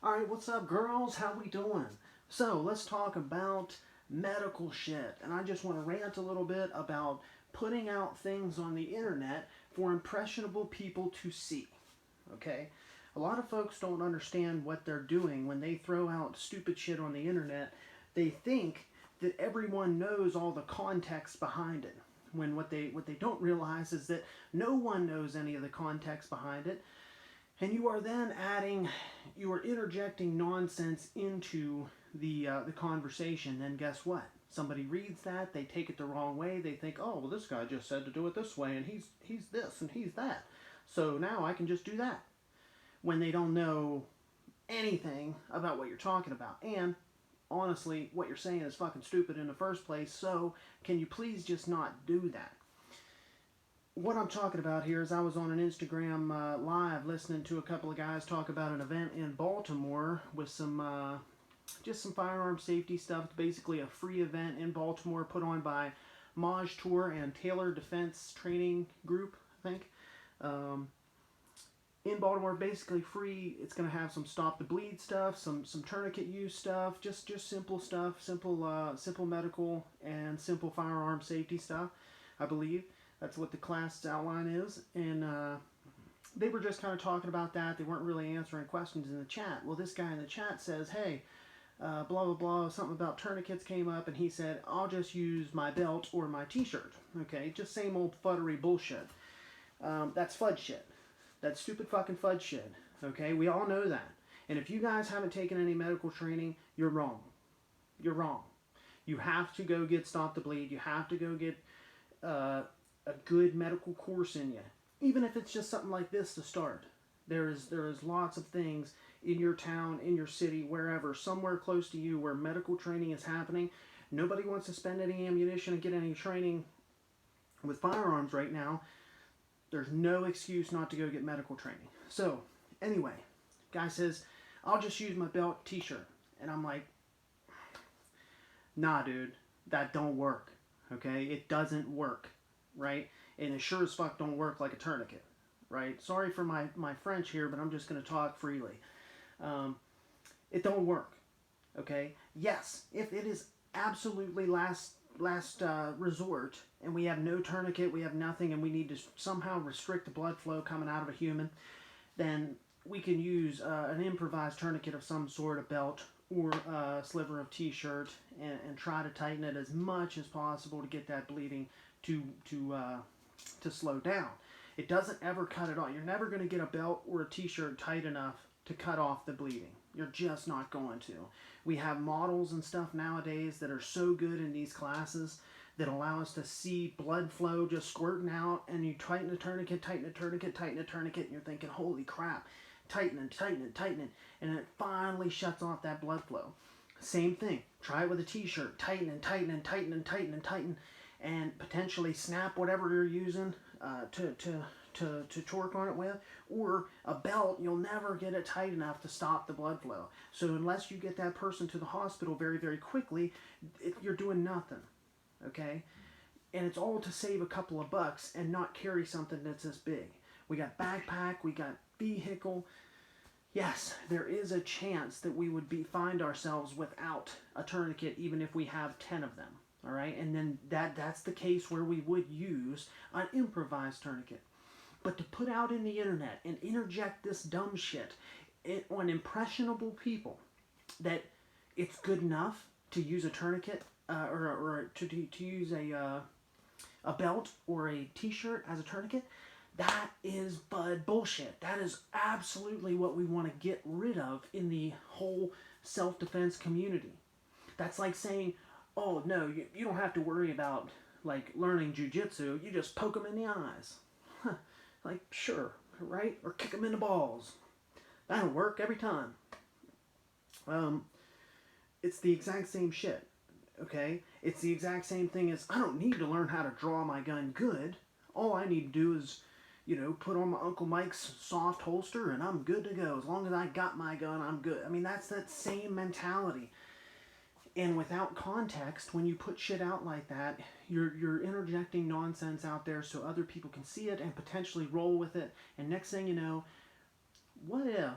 Alright, what's up, girls? How we doing? So, let's talk about medical shit. And I just want to rant a little bit about putting out things on the internet for impressionable people to see. Okay? A lot of folks don't understand what they're doing when they throw out stupid shit on the internet. They think that everyone knows all the context behind it. When what they don't realize is that no one knows any of the context behind it. And you are then you are interjecting nonsense into the conversation. Then guess what? Somebody reads that, they take it the wrong way. They think, oh, well, this guy just said to do it this way, and he's this and he's that. So now I can just do that. When they don't know anything about what you're talking about. And honestly, what you're saying is fucking stupid in the first place. So can you please just not do that? What I'm talking about here is I was on an Instagram live listening to a couple of guys talk about an event in Baltimore with just some firearm safety stuff. It's basically a free event in Baltimore put on by Maj Tour and Taylor Defense Training Group, I think. In Baltimore, basically free. It's going to have some stop the bleed stuff, some tourniquet use stuff, just simple stuff, simple medical and simple firearm safety stuff, I believe. That's what the class outline is. And they were just kind of talking about that. They weren't really answering questions in the chat. Well, this guy in the chat says, hey, blah, blah, blah, something about tourniquets came up. And he said, I'll just use my belt or my t-shirt. Okay, just same old fuddery bullshit. That's Fudd shit. That's stupid fucking Fudd shit. Okay, we all know that. And if you guys haven't taken any medical training, you're wrong. You're wrong. You have to go get Stop the Bleed. You have to go get a good medical course in you, even if it's just something like this to start. There is lots of things in your town, in your city, wherever, somewhere close to you where medical training is happening. Nobody wants to spend any ammunition and get any training with firearms right now. There's no excuse not to go get medical training. So, anyway, guy says, I'll just use my belt t-shirt. And I'm like, nah, dude, that don't work. Okay? It doesn't work. Right? And it sure as fuck don't work like a tourniquet. Right? Sorry for my French here, but I'm just going to talk freely. It don't work. Okay? Yes, if it is absolutely last resort and we have no tourniquet, we have nothing, and we need to somehow restrict the blood flow coming out of a human, then we can use an improvised tourniquet of some sort, a belt or a sliver of t-shirt, and try to tighten it as much as possible to get that bleeding to slow down. It doesn't ever cut it off. You're never going to get a belt or a t-shirt tight enough to cut off the bleeding. You're just not going to. We have models and stuff nowadays that are so good in these classes that allow us to see blood flow just squirting out, and you tighten a tourniquet, tighten a tourniquet, tighten a tourniquet, and you're thinking, holy crap, tighten it, tighten it, tighten it, and it finally shuts off that blood flow. Same thing. Try it with a t-shirt. Tighten and tighten and tighten and tighten and tighten, and potentially snap whatever you're using to torque on it with, or a belt. You'll never get it tight enough to stop the blood flow. So unless you get that person to the hospital very, very quickly, you're doing nothing. Okay? And it's all to save a couple of bucks and not carry something that's this big. We got backpack, we got vehicle. Yes, there is a chance that we would find ourselves without a tourniquet even if we have 10 of them. All right? And then that's the case where we would use an improvised tourniquet. But to put out in the internet and interject this dumb shit on impressionable people that it's good enough to use a tourniquet or to use a belt or a t-shirt as a tourniquet, that is Fudd bullshit. That is absolutely what we want to get rid of in the whole self-defense community. That's like saying, oh no, you don't have to worry about like learning jujitsu. You just poke them in the eyes. Huh. Like, sure, right? Or kick them in the balls. That'll work every time. It's the exact same shit. Okay? It's the exact same thing as, I don't need to learn how to draw my gun good. All I need to do is, put on my Uncle Mike's soft holster and I'm good to go. As long as I got my gun, I'm good. I mean, that's that same mentality. And without context, when you put shit out like that, you're interjecting nonsense out there so other people can see it and potentially roll with it. And next thing you know, what if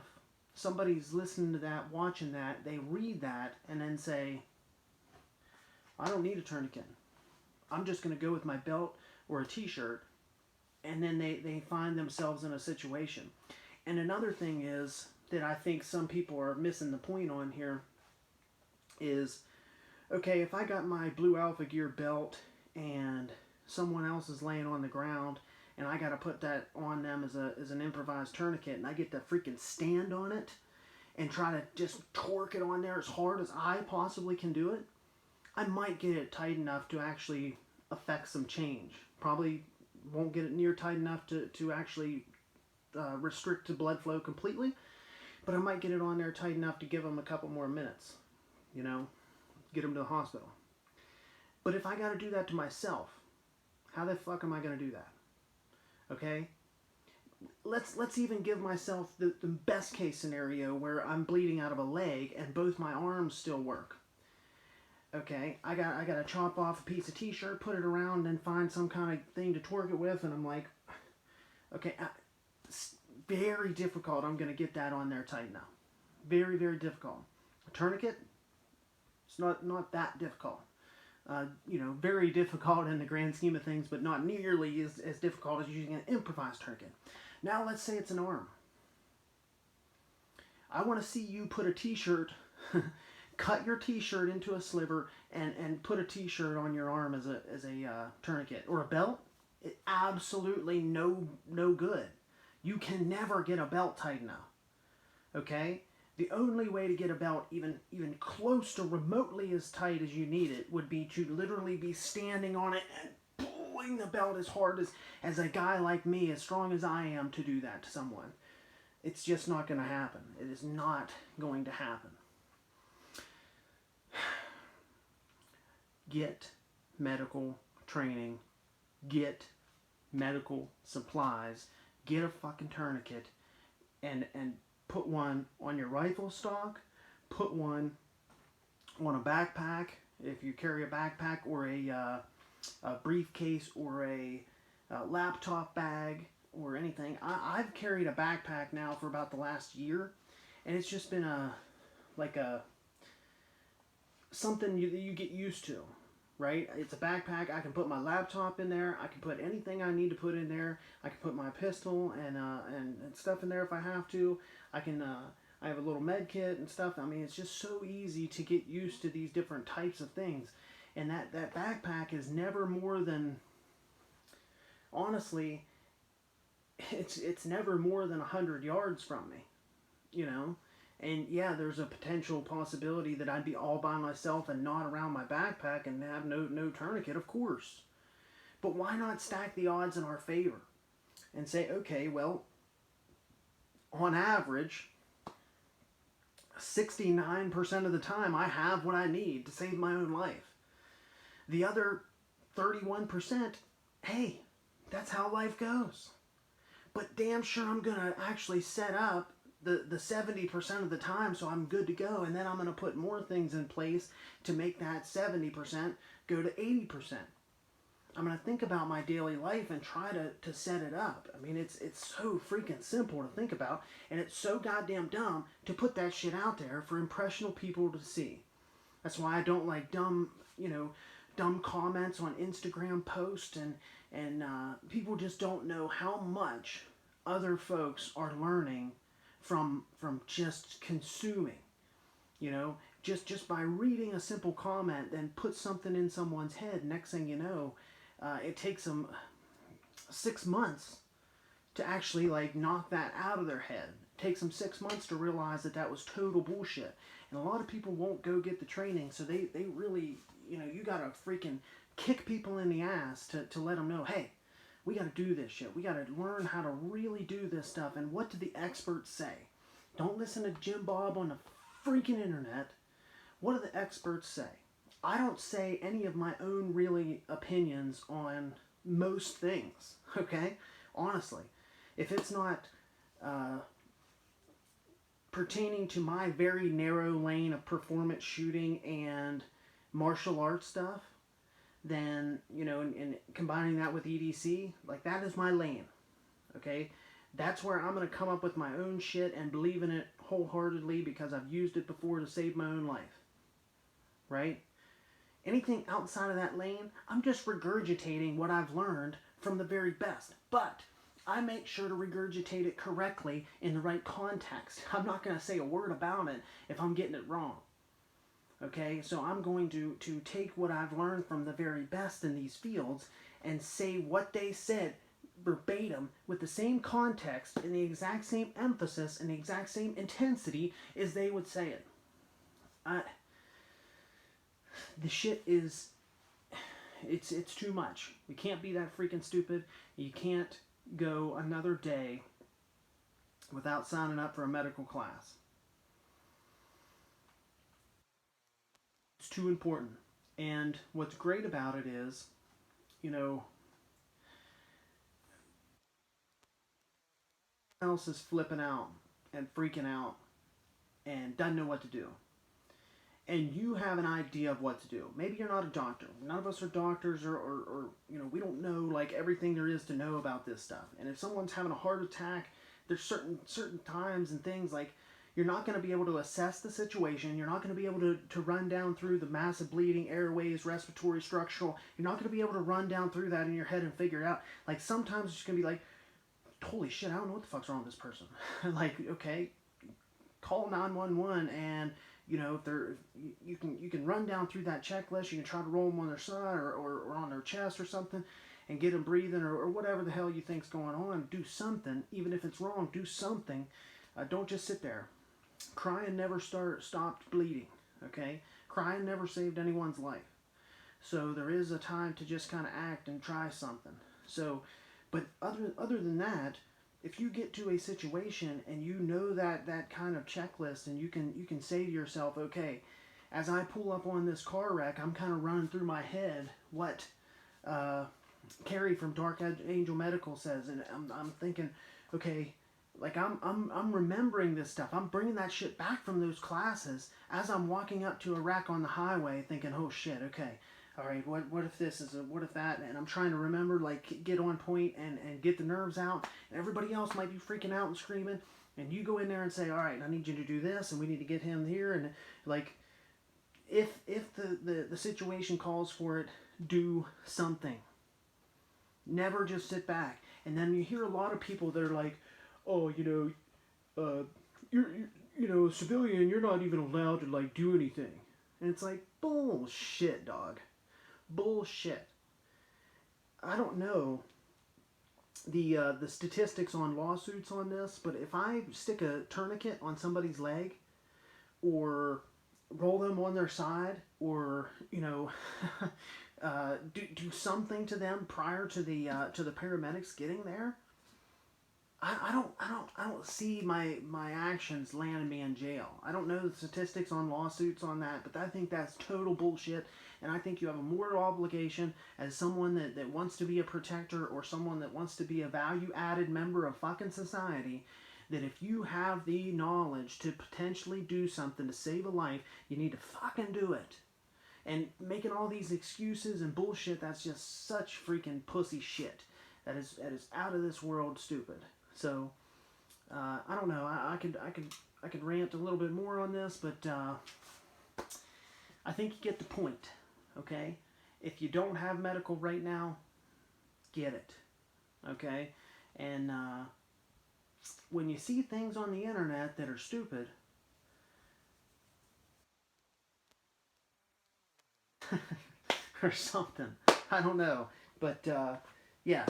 somebody's listening to that, watching that, they read that, and then say, I don't need a tourniquet. I'm just going to go with my belt or a t-shirt, and then they find themselves in a situation. And another thing is that I think some people are missing the point on here is, okay, if I got my Blue Alpha Gear belt and someone else is laying on the ground and I got to put that on them as an improvised tourniquet, and I get to freaking stand on it and try to just torque it on there as hard as I possibly can do it, I might get it tight enough to actually affect some change. Probably won't get it near tight enough to actually restrict the blood flow completely, but I might get it on there tight enough to give them a couple more minutes, you know, get them to the hospital. But if I got to do that to myself, how the fuck am I going to do that? Okay? Let's even give myself the best case scenario where I'm bleeding out of a leg and both my arms still work. Okay, I got to chop off a piece of t-shirt, put it around, and find some kind of thing to torque it with, and I'm like, okay, it's very difficult. I'm going to get that on there tight now. Very, very difficult. A tourniquet, it's not that difficult. Very difficult in the grand scheme of things, but not nearly as difficult as using an improvised tourniquet. Now let's say it's an arm. I want to see you put a t-shirt, cut your t-shirt into a sliver and put a t-shirt on your arm as a tourniquet. Or a belt. It absolutely no good. You can never get a belt tight enough. Okay? The only way to get a belt even close to remotely as tight as you need it would be to literally be standing on it and pulling the belt as hard as a guy like me, as strong as I am, to do that to someone. It's just not going to happen. It is not going to happen. Get medical training. Get medical supplies. Get a fucking tourniquet and put one on your rifle stock, put one on a backpack, if you carry a backpack, or a briefcase, or a laptop bag, or anything. I've carried a backpack now for about the last year, and it's just been something you get used to, right? It's a backpack. I can put my laptop in there. I can put anything I need to put in there. I can put my pistol and stuff in there if I have to. I have a little med kit and stuff. I mean, it's just so easy to get used to these different types of things. And that backpack is never more than, honestly, it's never more than 100 yards from me, you know? And yeah, there's a potential possibility that I'd be all by myself and not around my backpack and have no tourniquet, of course. But why not stack the odds in our favor and say, okay, well, on average, 69% of the time I have what I need to save my own life. The other 31%, hey, that's how life goes. But damn sure I'm going to actually set up the 70% of the time so I'm good to go, and then I'm going to put more things in place to make that 70% go to 80%. I'm going to think about my daily life and try to set it up. I mean, it's so freaking simple to think about, and it's so goddamn dumb to put that shit out there for impressionable people to see. That's why I don't like dumb comments on Instagram posts, and people just don't know how much other folks are learning from just consuming. Just by reading a simple comment, then put something in someone's head. Next thing you know, it takes them 6 months to actually knock that out of their head. It takes them 6 months to realize that was total bullshit. And a lot of people won't go get the training, so they really, you gotta freaking kick people in the ass to let them know, hey, we gotta do this shit. We gotta learn how to really do this stuff. And what do the experts say? Don't listen to Jim Bob on the freaking internet. What do the experts say? I don't say any of my own really opinions on most things, okay? Honestly. If it's not pertaining to my very narrow lane of performance shooting and martial arts stuff, then, and combining that with EDC, that is my lane, okay? That's where I'm going to come up with my own shit and believe in it wholeheartedly because I've used it before to save my own life, right? Anything outside of that lane, I'm just regurgitating what I've learned from the very best. But I make sure to regurgitate it correctly in the right context. I'm not going to say a word about it if I'm getting it wrong. Okay, so I'm going to take what I've learned from the very best in these fields and say what they said verbatim with the same context and the exact same emphasis and the exact same intensity as they would say it. The shit is, it's too much. We can't be that freaking stupid. You can't go another day without signing up for a medical class. It's too important. And what's great about it is, you know, else is flipping out and freaking out and doesn't know what to do. And you have an idea of what to do. Maybe you're not a doctor. None of us are doctors, or you know, we don't know like everything there is to know about this stuff. And if someone's having a heart attack, there's certain times and things like you're not going to be able to assess the situation. You're not going to be able to run down through the massive bleeding, airways, respiratory, structural. You're not going to be able to run down through that in your head and figure it out. Like sometimes it's just going to be like, holy shit, I don't know what the fuck's wrong with this person. Like, okay, call 911 and you know, if you can run down through that checklist. You can try to roll them on their side or on their chest or something, and get them breathing or whatever the hell you think's going on. Do something, even if it's wrong. Do something. Don't just sit there. Crying never stopped bleeding. Okay, crying never saved anyone's life. So there is a time to just kind of act and try something. So, but other than that, if you get to a situation and you know that kind of checklist, and you can say to yourself, okay, as I pull up on this car wreck, I'm kind of running through my head what Carrie from Dark Angel Medical says, and I'm thinking, okay, like I'm remembering this stuff. I'm bringing that shit back from those classes as I'm walking up to a wreck on the highway, thinking, oh shit, okay. All right, what if this is what if that? And I'm trying to remember, like, get on point and get the nerves out. And everybody else might be freaking out and screaming. And you go in there and say, all right, I need you to do this, and we need to get him here. And, like, if the situation calls for it, do something. Never just sit back. And then you hear a lot of people that are like, oh, you know, you're a civilian, you're not even allowed to, like, do anything. And it's like, bullshit, dog. Bullshit. I don't know the statistics on lawsuits on this, but if I stick a tourniquet on somebody's leg, or roll them on their side, or you know, do something to them prior to the paramedics getting there, I don't see my actions landing me in jail. I don't know the statistics on lawsuits on that, but I think that's total bullshit. And I think you have a moral obligation as someone that wants to be a protector, or someone that wants to be a value-added member of fucking society, that if you have the knowledge to potentially do something to save a life, you need to fucking do it. And making all these excuses and bullshit, that's just such freaking pussy shit. That is out of this world stupid. So, I don't know. I could rant a little bit more on this, but I think you get the point. Okay? If you don't have medical right now, get it. Okay? And when you see things on the internet that are stupid, or something, I don't know. But yeah.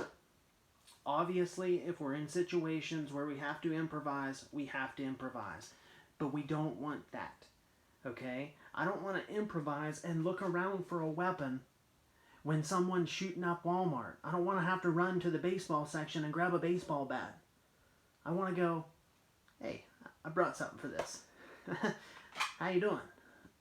Obviously, if we're in situations where we have to improvise, we have to improvise. But we don't want that. Okay? I don't want to improvise and look around for a weapon when someone's shooting up Walmart. I don't want to have to run to the baseball section and grab a baseball bat. I want to go, hey, I brought something for this. How you doing?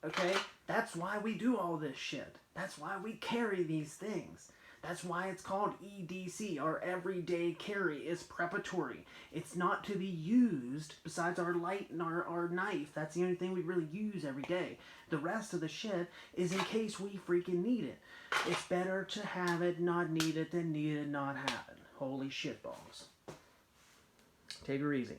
Okay? That's why we do all this shit. That's why we carry these things. That's why it's called EDC, our everyday carry. It's preparatory. It's not to be used, besides our light and our knife. That's the only thing we really use every day. The rest of the shit is in case we freaking need it. It's better to have it, not need it, than need it, not have it. Holy shit balls. Take her easy.